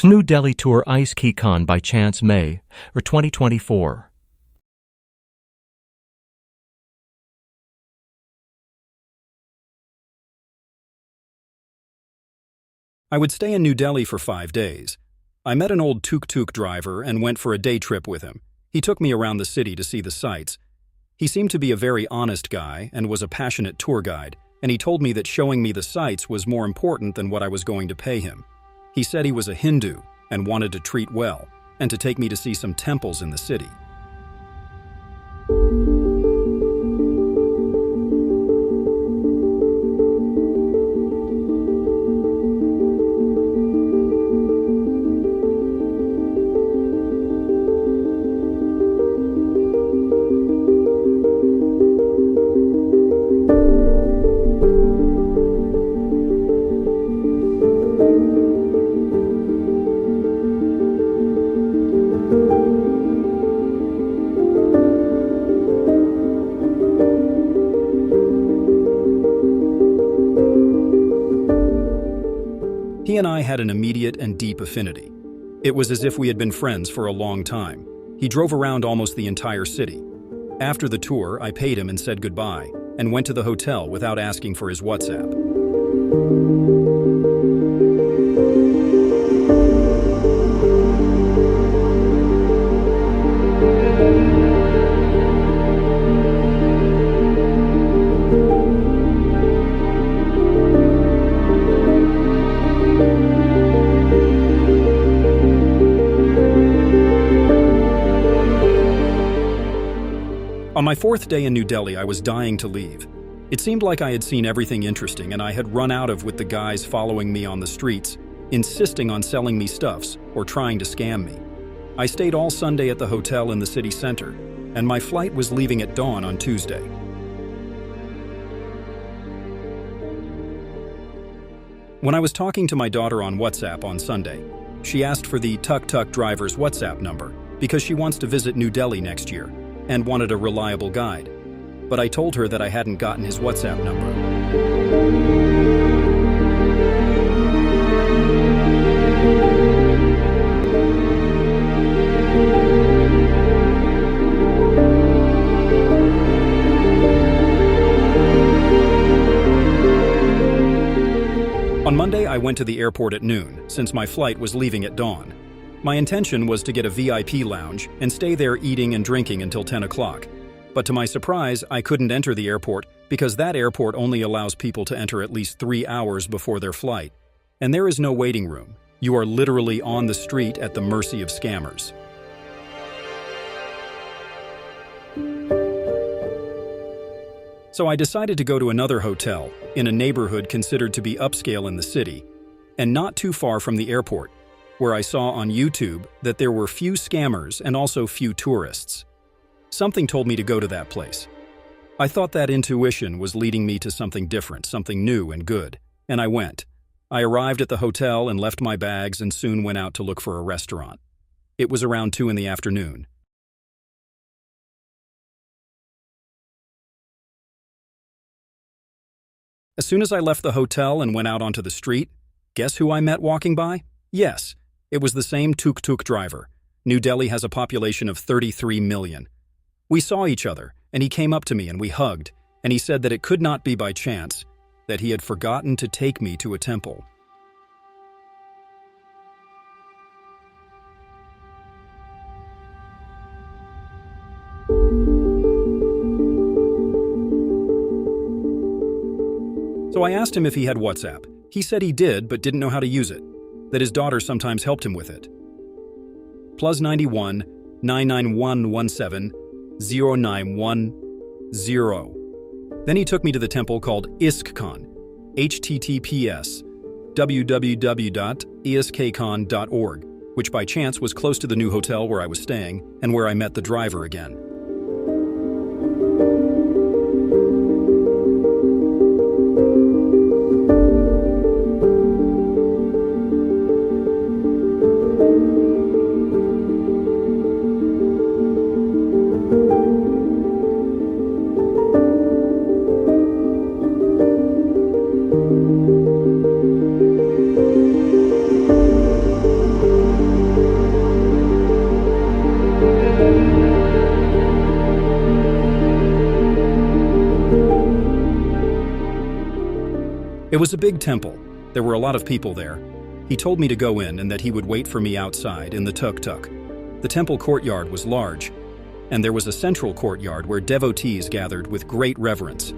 New Delhi Tour ISKCON by chance May or 2024. I would stay in New Delhi for 5 days. I met an old tuk-tuk driver and went for a day trip with him. He took me around the city to see the sights. He seemed to be a very honest guy and was a passionate tour guide, and he told me that showing me the sights was more important than what I was going to pay him. He said he was a Hindu and wanted to treat well, and to take me to see some temples in the city. He and I had an immediate and deep affinity. It was as if we had been friends for a long time. He drove around almost the entire city. After the tour, I paid him and said goodbye, and went to the hotel without asking for his WhatsApp. On my 4th day in New Delhi, I was dying to leave. It seemed like I had seen everything interesting and I had run out of with the guys following me on the streets, insisting on selling me stuffs or trying to scam me. I stayed all Sunday at the hotel in the city center, and my flight was leaving at dawn on Tuesday. When I was talking to my daughter on WhatsApp on Sunday, she asked for the tuk-tuk driver's WhatsApp number because she wants to visit New Delhi next year and wanted a reliable guide, but I told her that I hadn't gotten his WhatsApp number. On Monday, I went to the airport at noon, since my flight was leaving at dawn. My intention was to get a VIP lounge and stay there eating and drinking until 10 o'clock. But to my surprise, I couldn't enter the airport because that airport only allows people to enter at least 3 hours before their flight. And there is no waiting room. You are literally on the street at the mercy of scammers. So I decided to go to another hotel in a neighborhood considered to be upscale in the city and not too far from the airport, where I saw on YouTube that there were few scammers and also few tourists. Something told me to go to that place. I thought that intuition was leading me to something different, something new and good, and I went. I arrived at the hotel and left my bags and soon went out to look for a restaurant. It was around 2 in the afternoon. As soon as I left the hotel and went out onto the street, guess who I met walking by? Yes, it was the same tuk-tuk driver. New Delhi has a population of 33 million. We saw each other, and he came up to me and we hugged, and he said that it could not be by chance, that he had forgotten to take me to a temple. So I asked him if he had WhatsApp. He said he did, but didn't know how to use it, that his daughter sometimes helped him with it. +91 99117 0910. Then he took me to the temple called ISKCON, https www.iskcon.org, which by chance was close to the new hotel where I was staying and where I met the driver again. It was a big temple. There were a lot of people there. He told me to go in and that he would wait for me outside in the tuk-tuk. The temple courtyard was large, and there was a central courtyard where devotees gathered with great reverence.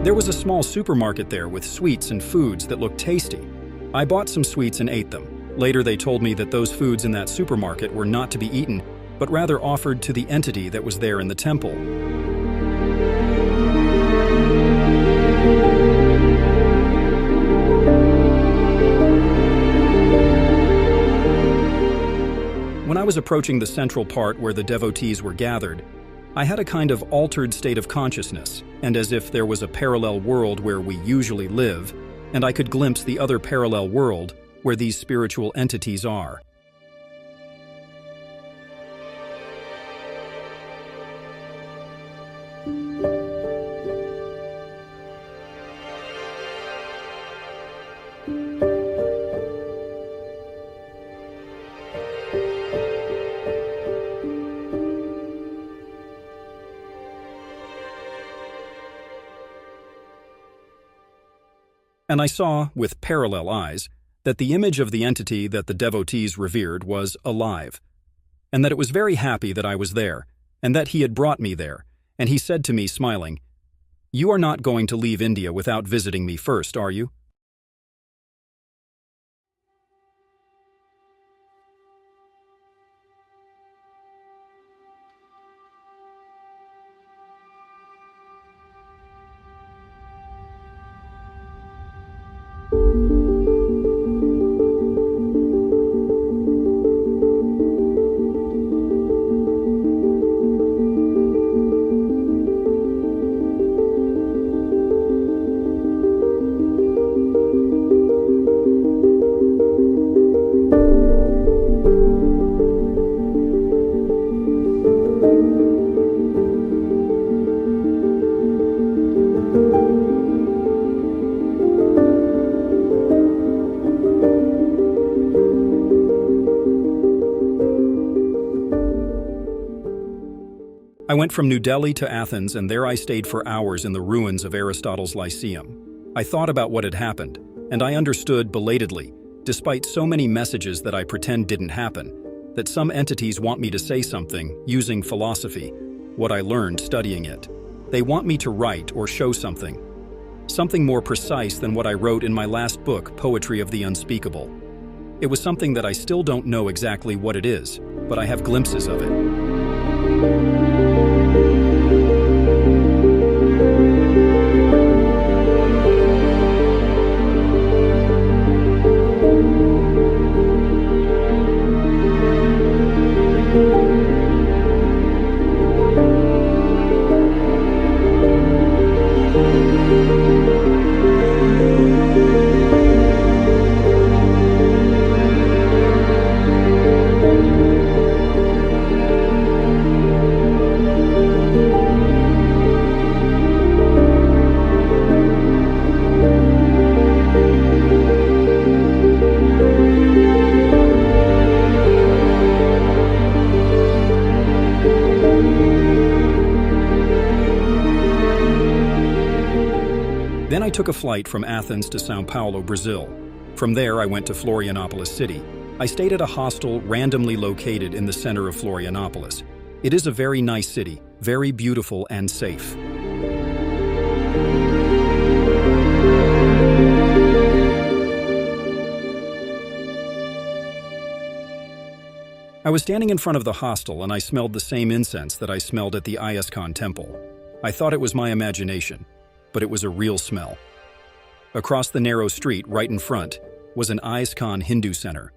There was a small supermarket there with sweets and foods that looked tasty. I bought some sweets and ate them. Later they told me that those foods in that supermarket were not to be eaten, but rather offered to the entity that was there in the temple. When I was approaching the central part where the devotees were gathered, I had a kind of altered state of consciousness, and as if there was a parallel world where we usually live, and I could glimpse the other parallel world where these spiritual entities are. And I saw, with parallel eyes, that the image of the entity that the devotees revered was alive, and that it was very happy that I was there, and that he had brought me there, and he said to me, smiling, "You are not going to leave India without visiting me first, are you?" I went from New Delhi to Athens, and there I stayed for hours in the ruins of Aristotle's Lyceum. I thought about what had happened, and I understood belatedly, despite so many messages that I pretend didn't happen, that some entities want me to say something using philosophy, what I learned studying it. They want me to write or show something more precise than what I wrote in my last book, Poetry of the Unspeakable. It was something that I still don't know exactly what it is, but I have glimpses of it. Then I took a flight from Athens to São Paulo, Brazil. From there, I went to Florianopolis City. I stayed at a hostel randomly located in the center of Florianopolis. It is a very nice city, very beautiful and safe. I was standing in front of the hostel and I smelled the same incense that I smelled at the ISKCON temple. I thought it was my imagination, but it was a real smell. Across the narrow street right in front was an ISKCON Hindu center.